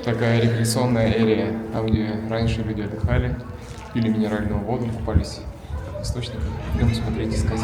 Такая рекреационная эрия, там где раньше люди отдыхали, пили минеральную воду, купались в источниках. Идем смотреть, искать.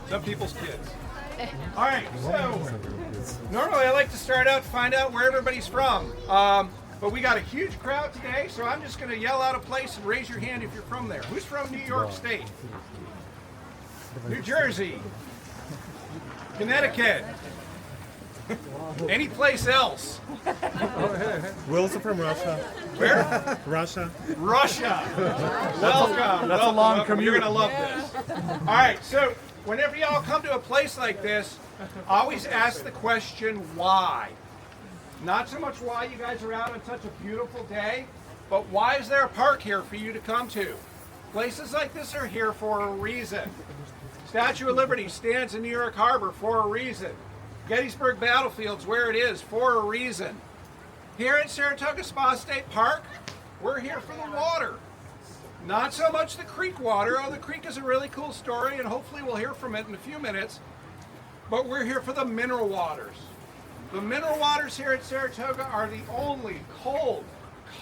Some people's kids. All right, so normally I like to start out to find out where everybody's from. But we got a huge crowd today, so I'm just going to yell out a place and raise your hand if you're from there. Who's from New York State? New Jersey? Connecticut? Any place else? Will's from Russia. Where? Russia. Russia. Welcome. That's a long commute. You're going to love this. All right, so whenever y'all come to a place like this, always ask the question, why? Not so much why you guys are out on such a beautiful day, but why is there a park here for you to come to? Places like this are here for a reason. Statue of Liberty stands in New York Harbor for a reason. Gettysburg Battlefield's where it is for a reason. Here at Saratoga Spa State Park, we're here for the water. Not so much the creek water. Oh, the creek is a really cool story, and hopefully we'll hear from it in a few minutes. But we're here for the mineral waters. The mineral waters here at Saratoga are the only cold,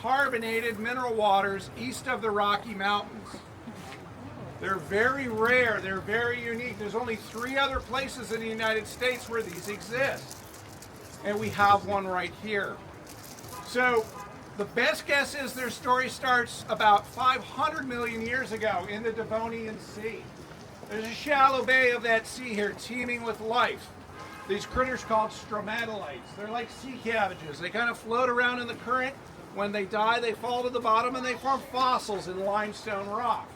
carbonated mineral waters east of the Rocky Mountains. They're very rare. They're very unique. There's only 3 other places in the United States where these exist. And we have one right here. So the best guess is their story starts about 500 million years ago in the Devonian Sea. There's a shallow bay of that sea here teeming with life. These critters called stromatolites. They're like sea cabbages. They kind of float around in the current. When they die, they fall to the bottom and they form fossils in limestone rock.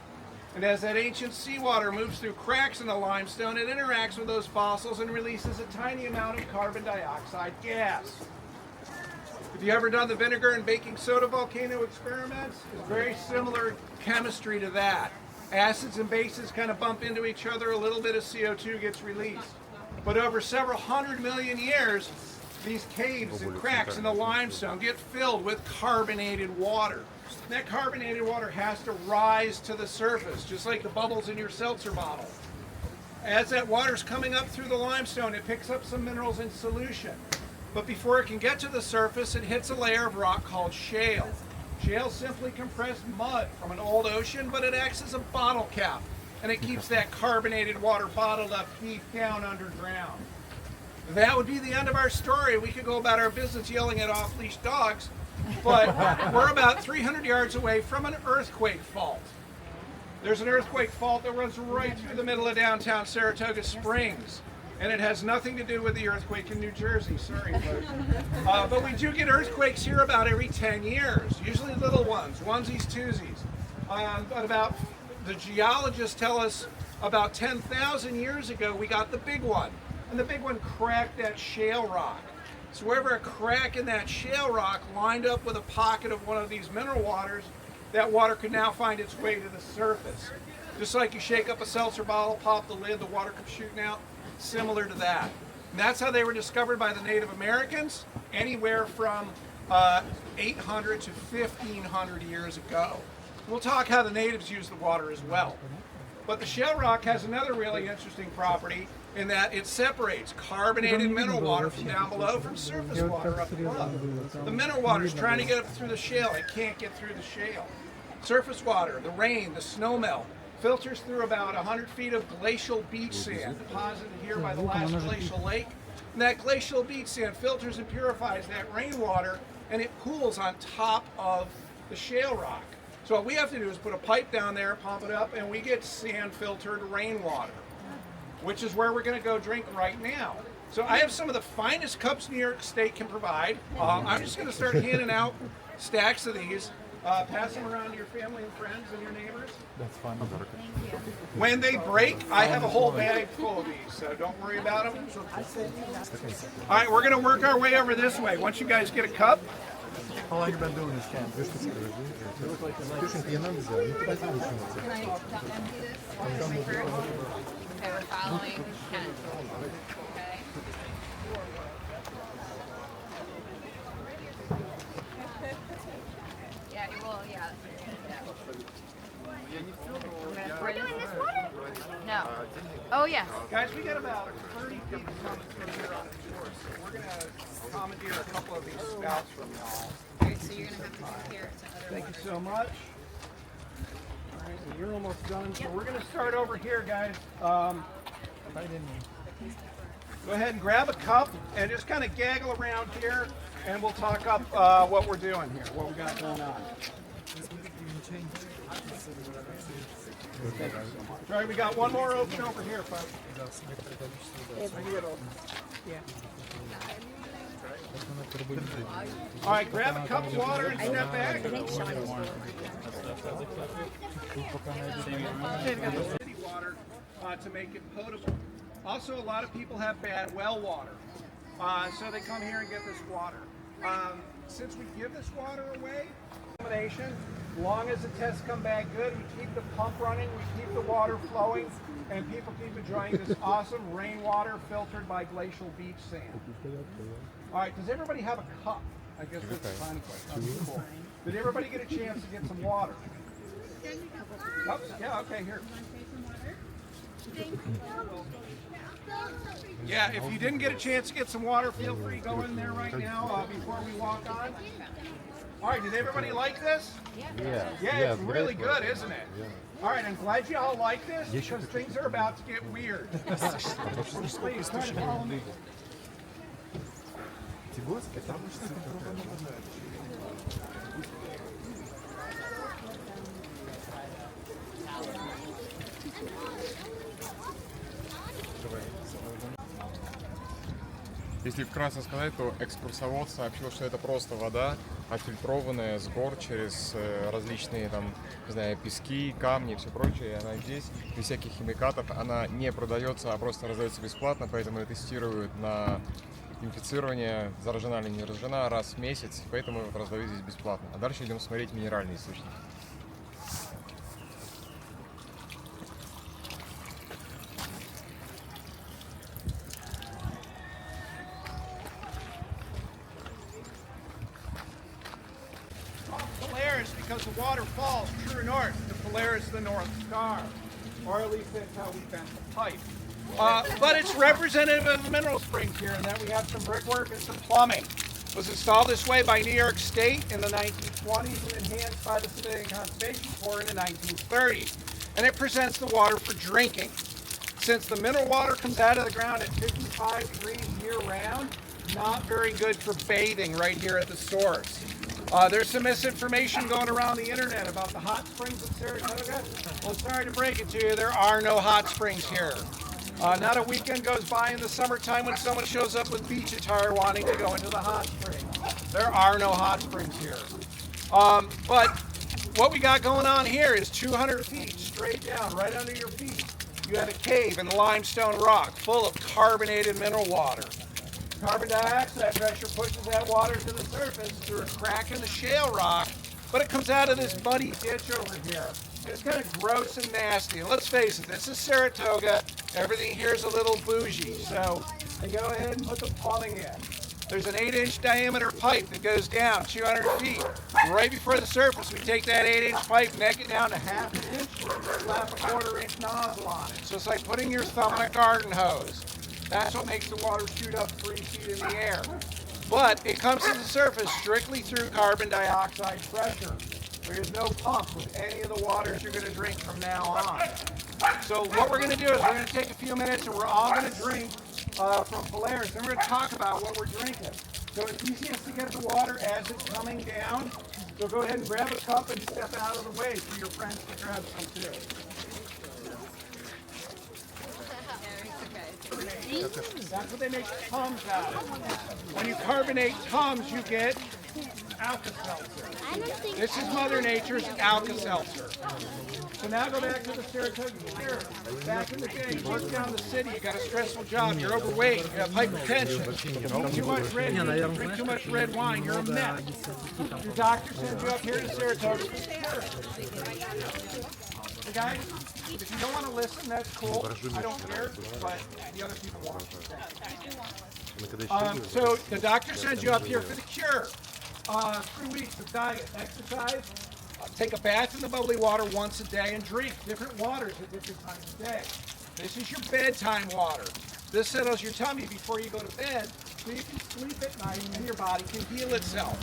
And as that ancient seawater moves through cracks in the limestone, it interacts with those fossils and releases a tiny amount of carbon dioxide gas. Have you ever done the vinegar and baking soda volcano experiments? It's very similar chemistry to that. Acids and bases kind of bump into each other, a little bit of CO2 gets released. But over several 100 million years, these caves and cracks in the limestone get filled with carbonated water. That carbonated water has to rise to the surface, just like the bubbles in your seltzer bottle. As that water's coming up through the limestone, it picks up some minerals in solution. But before it can get to the surface, it hits a layer of rock called shale. Shale simply compressed mud from an old ocean, but it acts as a bottle cap, and it keeps that carbonated water bottled up deep down underground. That would be the end of our story. We could go about our business yelling at off-leash dogs, but we're about 300 yards away from an earthquake fault. There's an earthquake fault that runs right through the middle of downtown Saratoga Springs, and it has nothing to do with the earthquake in New Jersey. Sorry, folks. But we do get earthquakes here about every 10 years, usually little ones, onesies, twosies. But the geologists tell us about 10,000 years ago we got the big one, and the big one cracked that shale rock. So wherever a crack in that shale rock lined up with a pocket of one of these mineral waters, that water could now find its way to the surface. Just like you shake up a seltzer bottle, pop the lid, the water comes shooting out, similar to that. And that's how they were discovered by the Native Americans, anywhere from 800 to 1500 years ago. We'll talk how the natives use the water as well. But the shale rock has another really interesting property in that it separates carbonated mineral water from down below from surface water up above. The mineral water is trying to get up through the shale. It can't get through the shale. Surface water, the rain, the snowmelt, filters through about 100 feet of glacial beach sand deposited here by the last glacial lake. And that glacial beach sand filters and purifies that rainwater, and it pools on top of the shale rock. So what we have to do is put a pipe down there, pump it up, and we get sand-filtered rainwater, which is where we're going to go drink right now. So I have some of the finest cups New York State can provide. I'm just going to start handing out stacks of these. Pass them around to your family and friends and your neighbors. That's fine. When they break, I have a whole bag full of these, so don't worry about them. All right, we're going to work our way over this way. Once you guys get a cup, How long have you been doing this camp? Just Can I empty this? Okay, we're following Ken. Okay. Yeah, it will, yeah. We're doing this water? No. Oh, yeah. guys, we got about 30 feet coming from here on the shore, so we're going to commandeer a couple of these spouts from y'all. Alright, so you're gonna have to compare it to other Thank water. you so much. All right, and you're almost done. So we're going to start over here, guys. Go ahead and grab a cup and just kind of gaggle around here, and we'll talk up what we're doing here, what we got going on. All right, we got one more open over here, folks. All right, grab a cup of water and step back. City water to make it potable. Also, a lot of people have bad well water, so they come here and get this water. Since we give this water away, combination, as long as the tests come back good, we keep the pump running, we keep the water flowing, and people keep enjoying this awesome rainwater filtered by glacial beach sand. All right, does everybody have a cup? I guess that's the final question. Cool. Did everybody get a chance to get some water? Cups? Yeah, okay, here. Yeah, if you didn't get a chance to get some water, feel free to go in there right now before we walk on. All right, did everybody like this? Yeah, it's really good, isn't it? All right, I'm glad you all like this because things are about to get weird. Please, try to follow me. Если вкратце сказать, то экскурсовод сообщил, что это просто вода, отфильтрованная с гор через различные там, не знаю, пески, камни и все прочее. И она здесь, без всяких химикатов, она не продается, а просто раздается бесплатно, поэтому ее тестируют на инфицирование, заражена или не заражена, раз в месяц, поэтому ее раздают здесь бесплатно. А дальше идем смотреть минеральные источники. Because the water falls true north. The Polaris is the North Star, or at least that's how we bent the pipe. But it's representative of the mineral springs here in that we have some brickwork and some plumbing. It was installed this way by New York State in the 1920s and enhanced by the Civilian Conservation Corps in the 1930s. And it presents the water for drinking. Since the mineral water comes out of the ground at 55 degrees year-round, not very good for bathing right here at the source. There's some misinformation going around the internet about the hot springs of Saratoga. Well, sorry to break it to you, there are no hot springs here. Not a weekend goes by in the summertime when someone shows up with beach attire wanting to go into the hot springs. There are no hot springs here. But what we got going on here is 200 feet straight down, right under your feet. You have a cave in limestone rock full of carbonated mineral water. Carbon dioxide pressure pushes that water to the surface through a crack in the shale rock, but it comes out of this muddy ditch over here. It's kind of gross and nasty. And let's face it, this is Saratoga. Everything here is a little bougie, so they go ahead and put the plumbing in. There's an 8-inch diameter pipe that goes down 200 feet. Right before the surface, we take that 8-inch pipe, neck it down to ½ an inch, slap a 1/4-inch nozzle on it. So it's like putting your thumb in a garden hose. That's what makes the water shoot up 3 feet in the air. But it comes to the surface strictly through carbon dioxide pressure. There's no pump with any of the waters you're going to drink from now on. So what we're going to do is we're going to take a few minutes and we're all going to drink from Polaris. And we're going to talk about what we're drinking. So it's easiest to get the water as it's coming down. So go ahead and grab a cup and step out of the way for your friends to grab some too. That's what they make Tums out of. When you carbonate Tums, you get Alka-Seltzer. This is Mother Nature's Alka-Seltzer. So now go back to the Saratoga Pier. Back in the day, you worked down the city, you got a stressful job, you're overweight, you have hypertension, you eat too much red meat, you drink too much red wine, you're a mess. Your doctor sends you up here to Saratoga. Hey guys, if you don't want to listen, that's cool. I don't care, but the other people want to. So the doctor sends you up here for the cure. 3 weeks of diet, exercise, take a bath in the bubbly water once a day and drink different waters at different times of day. This is your bedtime water. This settles your tummy before you go to bed so you can sleep at night and your body can heal itself.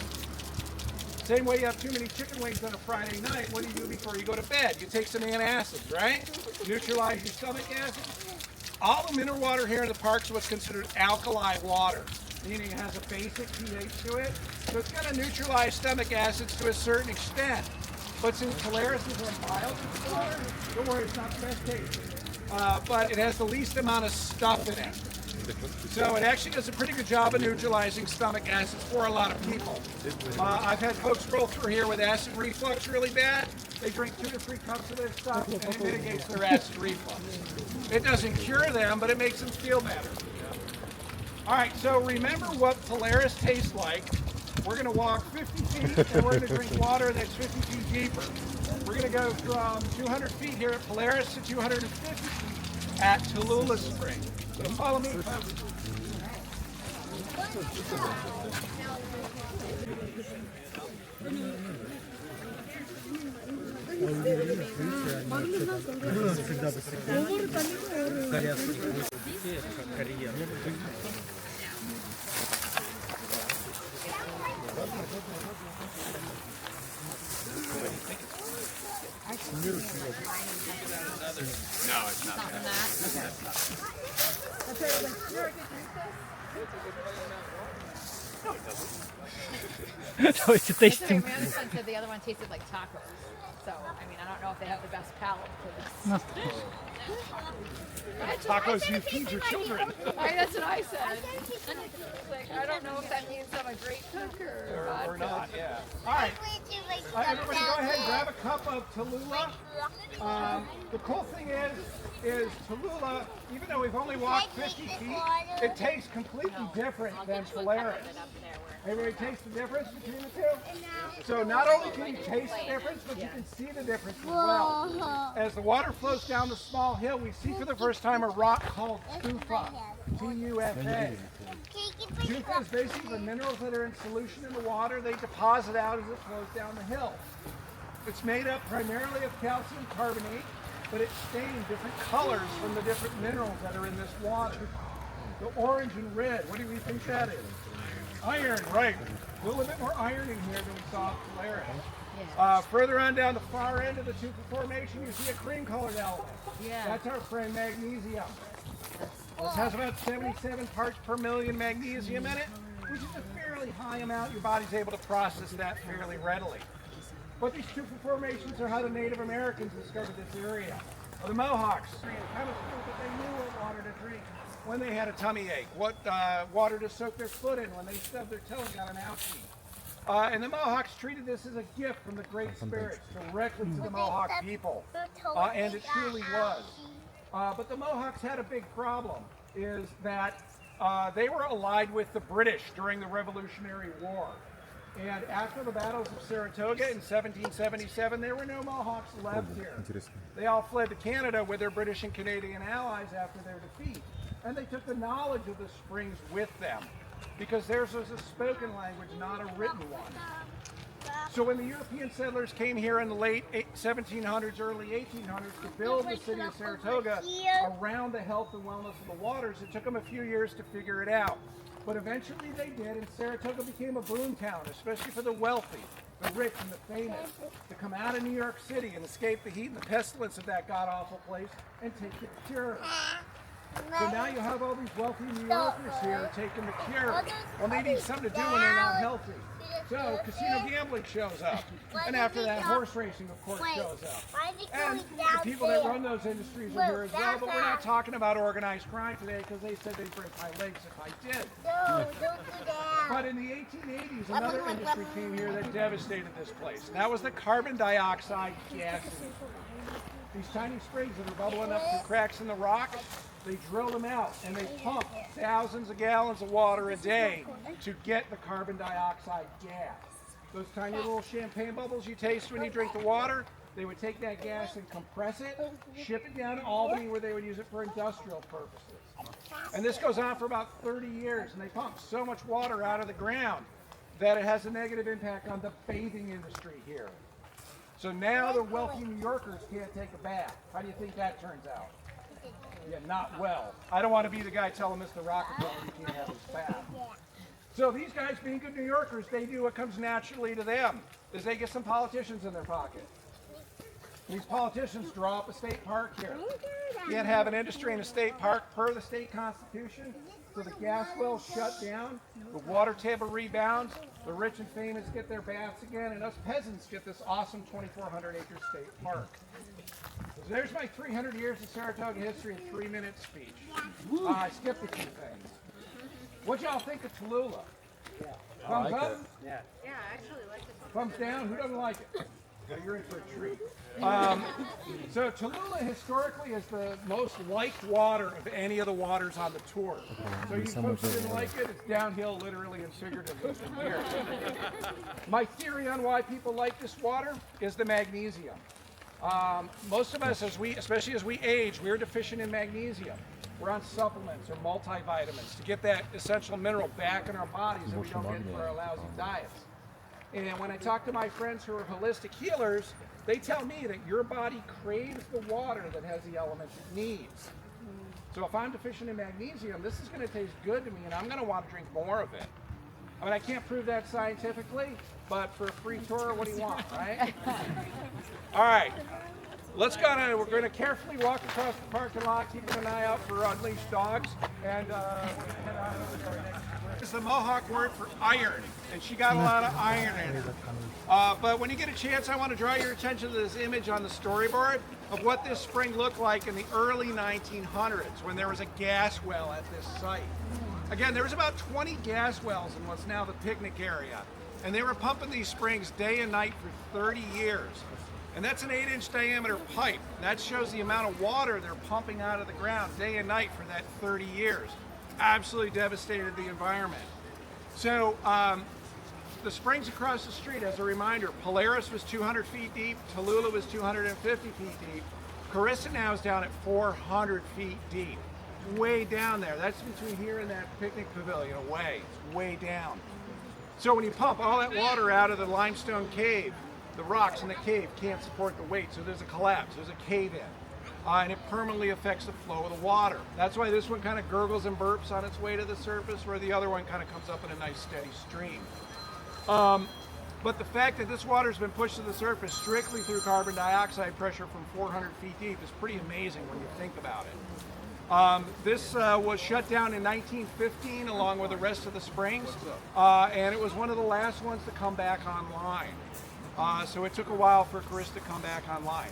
Same way you have too many chicken wings on a Friday night, what do you do before you go to bed? You take some antacids, right? Neutralize your stomach acid. All the mineral water here in the park is what's considered alkali water, meaning it has a basic pH to it. So it's going to neutralize stomach acids to a certain extent. But since Polaris is a mild water, don't worry, it's not the best taste. But it has the least amount of stuff in it. So it actually does a pretty good job of neutralizing stomach acids for a lot of people. I've had folks roll through here with acid reflux really bad. They drink 2 to 3 cups of this stuff and it mitigates their acid reflux. It doesn't cure them, but it makes them feel better. All right, so remember what Polaris tastes like. We're going to walk 50 feet and we're going to drink water that's 50 feet deeper. We're going to go from 200 feet here at Polaris to 250 feet at Saratoga Spring. So follow me. No, it's not that. So it's tasting. My other son said the other one tasted like tacos. So, I mean, I don't know if they have the best palate for this. Tacos you feed your children. That's what I said. Like, I don't know if that means I'm a great cook Or not, yeah. All right. Everybody go ahead and grab a cup of Tallulah. The cool thing is Tallulah, even though we've only walked 50 feet, it tastes completely different than Polaris. Everybody taste the difference between the two? So not only can you taste the difference, but you can see the difference as well. As the water flows down the small hill, we see for the first time a rock called tufa, T-U-F-A. Tufa is basically the minerals that are in solution in the water. They deposit out as it flows down the hill. It's made up primarily of calcium carbonate, but it's stained different colors from the different minerals that are in this water. The orange and red, what do we think that is? Iron, right. A little bit more iron in here than we saw at Polaris. Further on down the far end of the Tufa Formation, you see a cream-colored element. That's our friend magnesium. This has about 77 parts per million magnesium in it, which is a fairly high amount. Your body's able to process that fairly readily. But these Tufa Formations are how the Native Americans discovered this area. The Mohawks kind of proved that they knew what water to drink when they had a tummy ache, what water to soak their foot in when they stubbed their toe and got an ouchie. And the Mohawks treated this as a gift from the Great Spirits directly to the Mohawk people, and it truly was. But the Mohawks had a big problem, is that they were allied with the British during the Revolutionary War. And after the battles of Saratoga in 1777, there were no Mohawks left here. They all fled to Canada with their British and Canadian allies after their defeat. And they took the knowledge of the springs with them, because theirs was a spoken language, not a written one. So when the European settlers came here in the late 1700s, early 1800s to build the city of Saratoga around the health and wellness of the waters, it took them a few years to figure it out. But eventually they did, and Saratoga became a boom town, especially for the wealthy, the rich, and the famous, to come out of New York City and escape the heat and the pestilence of that god-awful place and take the cure. So now you have all these wealthy New Yorkers here taking the cure. Well, they need something to do when they're not healthy. So casino gambling shows up. And after that, horse racing, of course, shows up. And the people that run those industries are here as well, but we're not talking about organized crime today because they said they'd break my legs if I did. But in the 1880s, another industry came here that devastated this place. And that was the carbon dioxide gas industry. These tiny springs that are bubbling up through cracks in the rock, they drill them out and they pump thousands of gallons of water a day to get the carbon dioxide gas. Those tiny little champagne bubbles you taste when you drink the water, they would take that gas and compress it, ship it down to Albany where they would use it for industrial purposes. And this goes on for about 30 years, and they pump so much water out of the ground that it has a negative impact on the bathing industry here. So now the wealthy New Yorkers can't take a bath. How do you think that turns out? Yeah, not well. I don't want to be the guy telling Mr. Rockefeller he can't have his bath. So these guys, being good New Yorkers, they do what comes naturally to them, is they get some politicians in their pocket. These politicians draw up a state park here. You can't have an industry in a state park per the state constitution, so the gas wells shut down, the water table rebounds, the rich and famous get their baths again, and us peasants get this awesome 2,400-acre state park. So there's my 300 years of Saratoga history in 3-minute speech. I skipped a few things. What y'all think of Tallulah? Thumbs up? Yeah, I actually like it. Thumbs down? Who doesn't like it? Yeah, you're in for a treat. So Tallulah historically is the most liked water of any of the waters on the tour. So you folks who didn't like it, it's downhill literally and figuratively from here. My theory on why people like this water is the magnesium. Most of us, especially as we age, we're deficient in magnesium. We're on supplements or multivitamins to get that essential mineral back in our bodies that we don't get for our lousy diets. And when I talk to my friends who are holistic healers, they tell me that your body craves the water that has the elements it needs. So if I'm deficient in magnesium, this is going to taste good to me and I'm going to want to drink more of it. I mean, I can't prove that scientifically, but for a free tour, what do you want, right? All right. We're going to carefully walk across the parking lot, keeping an eye out for unleashed dogs, and we're going to head out to our next place. It's the Mohawk word for iron, and she got a lot of iron in her. But when you get a chance, I want to draw your attention to this image on the storyboard of what this spring looked like in the early 1900s when there was a gas well at this site. Again, there was about 20 gas wells in what's now the picnic area, and they were pumping these springs day and night for 30 years. And that's an 8-inch diameter pipe. That shows the amount of water they're pumping out of the ground day and night for that 30 years. Absolutely devastated the environment. So the springs across the street, as a reminder, Polaris was 200 feet deep, Tallulah was 250 feet deep. Carissa now is down at 400 feet deep. Way down there. That's between here and that picnic pavilion away. It's way down. So when you pump all that water out of the limestone cave, the rocks in the cave can't support the weight, so there's a collapse, there's a cave-in, and it permanently affects the flow of the water. That's why this one kind of gurgles and burps on its way to the surface, where the other one kind of comes up in a nice steady stream. But the fact that this water's been pushed to the surface strictly through carbon dioxide pressure from 400 feet deep is pretty amazing when you think about it. This was shut down in 1915 along with the rest of the springs, and it was one of the last ones to come back online. So it took a while for Carissa to come back online.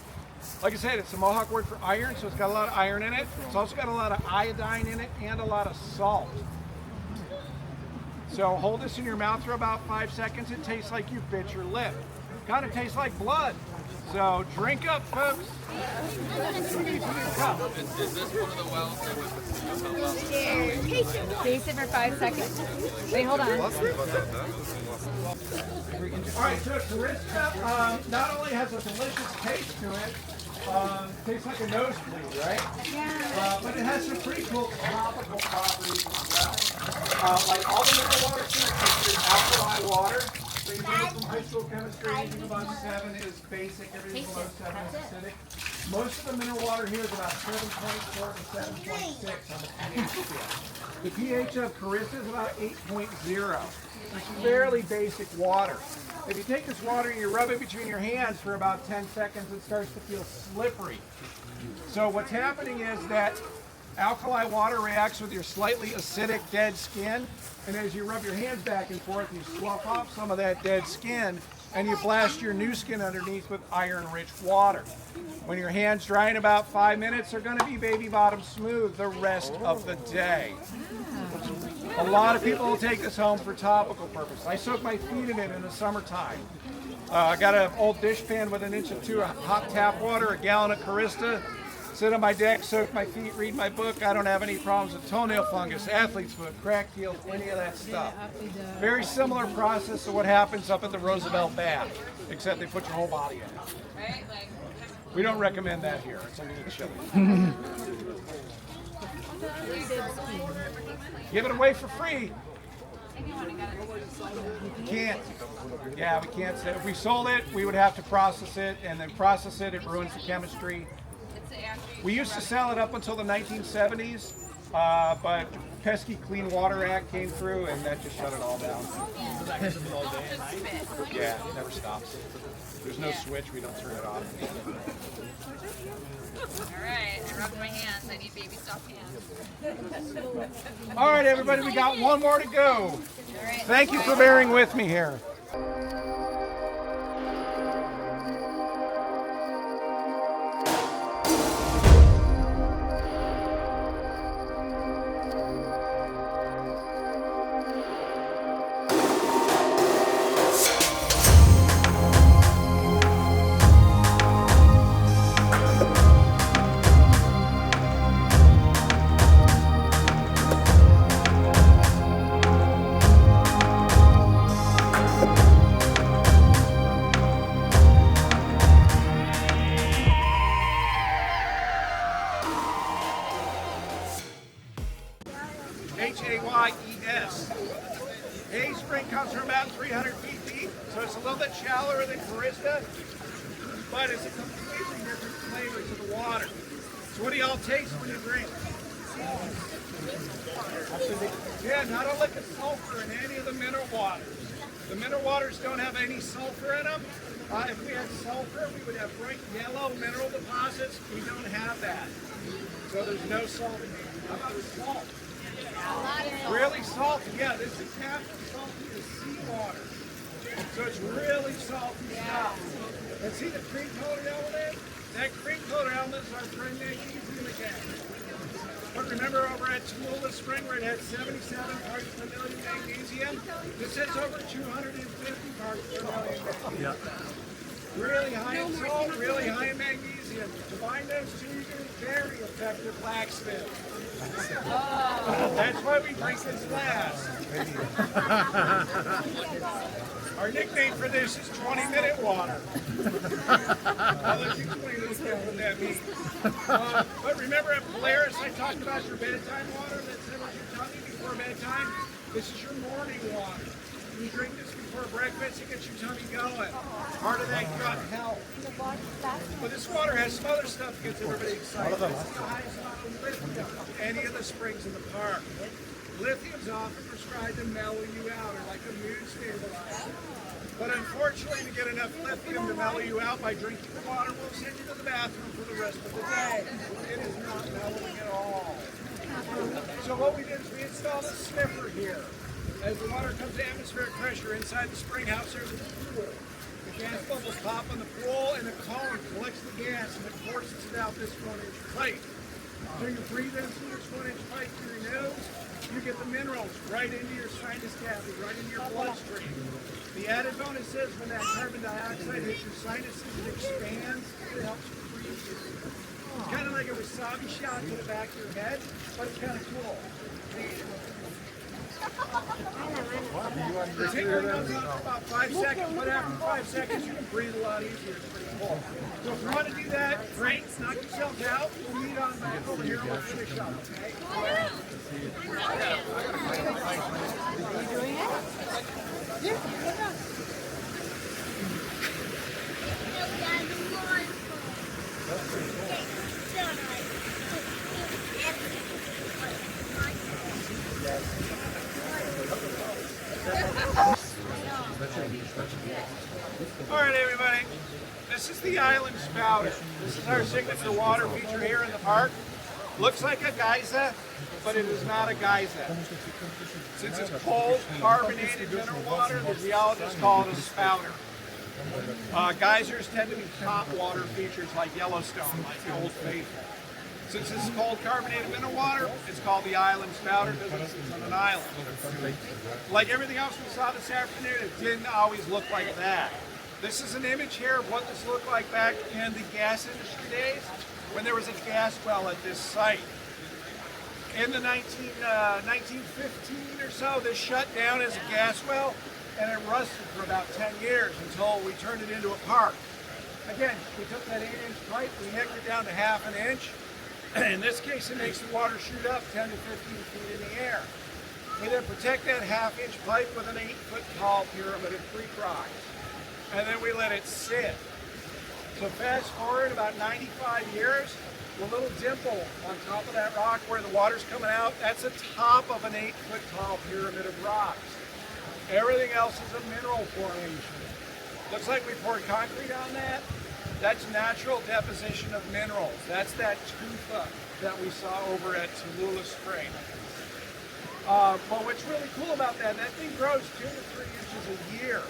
Like I said, it's a Mohawk word for iron, so it's got a lot of iron in it. It's also got a lot of iodine in it and a lot of salt. So hold this in your mouth for about 5 seconds. It tastes like you bit your lip. Kind of tastes like blood. So drink up, folks. Is this one of the wells that was Taste it for 5 seconds. Wait, hold on. All right, so Carissa not only has a delicious taste to it, tastes like a nosebleed, right? Yeah. But it has some pretty cool topical properties as well. Like all the mineral water here is alkaline water. So you know from high school chemistry, anything above 7 is basic, everything below 7 is acidic. Most of the mineral water here is about 7.4 to 7.6 on the pH scale. The pH of Carissa is about 8.0. It's fairly basic water. If you take this water and you rub it between your hands for about 10 seconds, it starts to feel slippery. So what's happening is that Alkali water reacts with your slightly acidic dead skin, and as you rub your hands back and forth, you slough off some of that dead skin, and you blast your new skin underneath with iron-rich water. When your hands dry in about 5 minutes, they're going to be baby bottom smooth the rest of the day. A lot of people will take this home for topical purposes. I soak my feet in it in the summertime. I got an old dish pan with 1 inch or 2 of hot tap water, a gallon of Carista. Sit on my deck, soak my feet, read my book. I don't have any problems with toenail fungus, athlete's foot, cracked heels, any of that stuff. Very similar process to what happens up at the Roosevelt Bath, except they put your whole body in it. We don't recommend that here. It's a little chilly. Give it away for free. We can't. Yeah, we can't. If we sold it, we would have to process it, and then process it, it ruins the chemistry. We used to sell it up until the 1970s, but the pesky Clean Water Act came through, and that just shut it all down. Yeah, it never stops. There's no switch, we don't turn it off. All right, I rubbed my hands. I need baby soft hands. All right, everybody, we got one more to go. All right, Thank you for bearing with me here. Hayes. Hayes Spring comes from about 300 feet deep, so it's a little bit shallower than Carista, but it's a completely different flavor to the water. So what do y'all taste when you drink? Yeah, not a lick of sulfur in any of the mineral waters. The mineral waters don't have any sulfur in them. If we had sulfur, we would have bright yellow mineral deposits. We don't have that. So there's no salt. How about salt? Really salty. Yeah, this is half as salty as seawater. So it's really salty stuff. And see the cream-colored element? That cream-colored element is our friend magnesium again. But remember over at Tallulah Spring where it had 77 parts per million magnesium? This has over 250 parts per million magnesium. Really high in salt, really high in magnesium. Combine those two, you get a very effective laxative. That's why we drink this last. Our nickname for this is 20-minute water. I'll let you explain what that means. But remember at Polaris, I talked about your bedtime water that settles your tummy before bedtime. This is your morning water. You drink this before breakfast, it gets your tummy going. Part of that gut health. But this water has some other stuff that gets everybody excited. It's the highest amount of lithium of any of the springs in the park. Lithium's often prescribed to mellow you out or like a mood stabilizer. But unfortunately, to get enough lithium to mellow you out by drinking the water, will send you to the bathroom for the rest of the day. It is not mellowing at all. So what we did is we installed a sniffer here. As the water comes to atmospheric pressure inside the spring house, there's a pool. The gas bubbles pop on the pool, and the column collects the gas, and it forces it out this 1-inch pipe. So you breathe in through this 1-inch pipe through your nose, you get the minerals right into your sinus cavity, right into your bloodstream. The added bonus is when that carbon dioxide hits your sinuses, it expands, it helps you breathe. It's kind of like a wasabi shot to the back of your head, but it's kind of cool. Take your nose out for about 5 seconds, but after 5 seconds you can breathe a lot easier. It's pretty cool. So if you want to do that, great, knock yourself out. We'll meet on back over here and we'll finish up, okay? Are you doing it? Yeah. All right, everybody. This is the island spouter. This is our signature water feature here in the park. Looks like a geyser, but it is not a geyser. Since it's cold, carbonated mineral water, the geologists call it a spouter. Geysers tend to be top water features like Yellowstone, like the Old Faithful. Since this is cold carbonated mineral water, it's called the island spouter because it's on an island. Like everything else we saw this afternoon, it didn't always look like that. This is an image here of what this looked like back in the gas industry days when there was a gas well at this site. In the 1915 or so, this shut down as a gas well, and it rusted for about 10 years until we turned it into a park. Again, we took that 8-inch pipe, we nicked it down to ½ an inch. In this case, it makes the water shoot up 10 to 15 feet in the air. We then protect that ½ inch pipe with an 8-foot tall pyramid of creek rocks. And then we let it sit. So fast forward about 95 years, the little dimple on top of that rock where the water's coming out, that's the top of an 8-foot tall pyramid of rocks. Everything else is a mineral formation. Looks like we poured concrete on that. That's natural deposition of minerals. That's that tufa that we saw over at Saratoga Spring. But what's really cool about that thing grows 2 to 3 inches a year,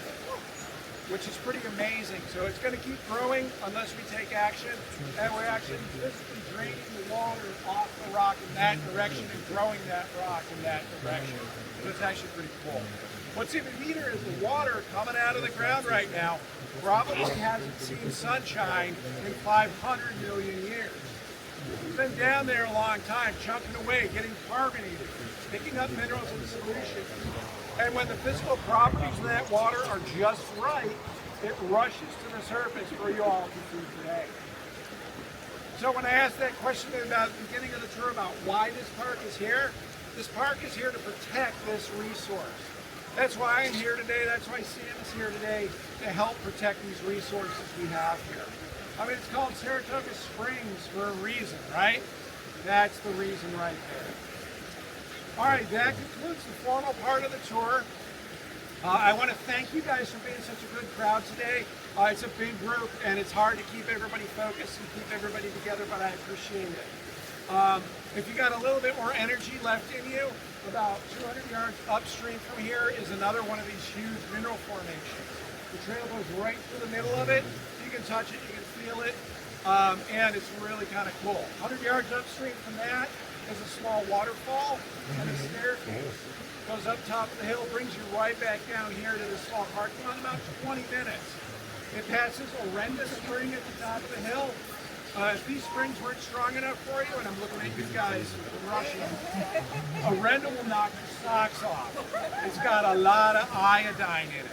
which is pretty amazing. So it's going to keep growing unless we take action, and we're actually physically draining the water off the rock in that direction and growing that rock in that direction. So it's actually pretty cool. What's even neater is the water coming out of the ground right now probably hasn't seen sunshine in 500 million years. It's been down there a long time, chunking away, getting carbonated, picking up minerals in solution. And when the physical properties of that water are just right, it rushes to the surface for you all to see today. So when I asked that question about the beginning of the tour about why this park is here to protect this resource. That's why I'm here today. That's why Sam is here today to help protect these resources we have here. I mean, it's called Saratoga Springs for a reason, right? That's the reason right there. All right, that concludes the formal part of the tour. I want to thank you guys for being such a good crowd today. It's a big group, and it's hard to keep everybody focused and keep everybody together, but I appreciate it. If you got a little bit more energy left in you, about 200 yards upstream from here is another one of these huge mineral formations. The trail goes right through the middle of it. You can touch it, you can feel it, and it's really kind of cool. 100 yards upstream from that is a small waterfall, and a staircase goes up top of the hill, brings you right back down here to this small parking lot in about 20 minutes. It passes Orenda Spring at the top of the hill. If these springs weren't strong enough for you, and I'm looking at you guys rushing, Orenda will knock your socks off. It's got a lot of iodine in it.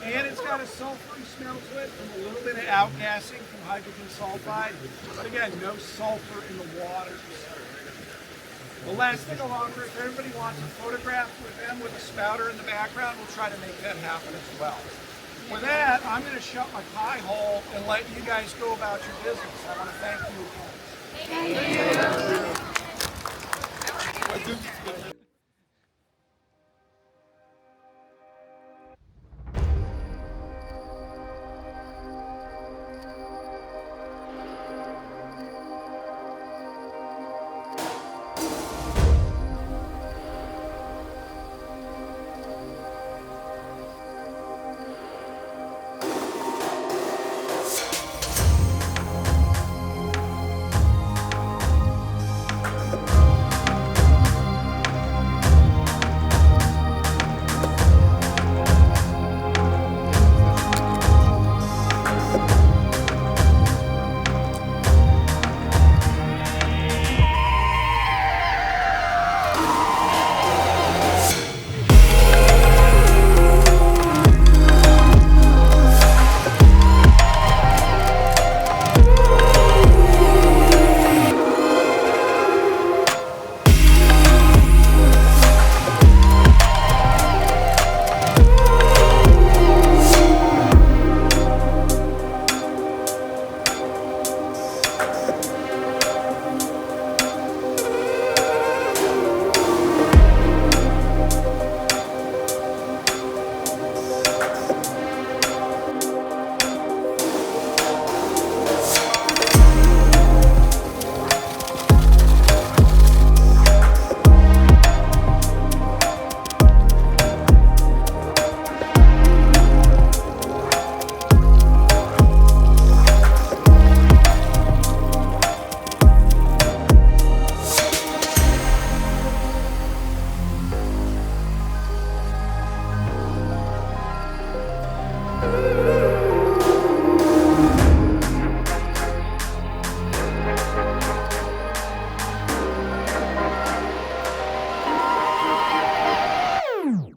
And it's got a sulfury smell to it from a little bit of outgassing from hydrogen sulfide. But again, no sulfur in the water. The last thing along here, if everybody wants a photograph with them with a spouter in the background, we'll try to make that happen as well. With that, I'm going to shut my pie hole and let you guys go about your business. I want to thank you. Thank you. Woo!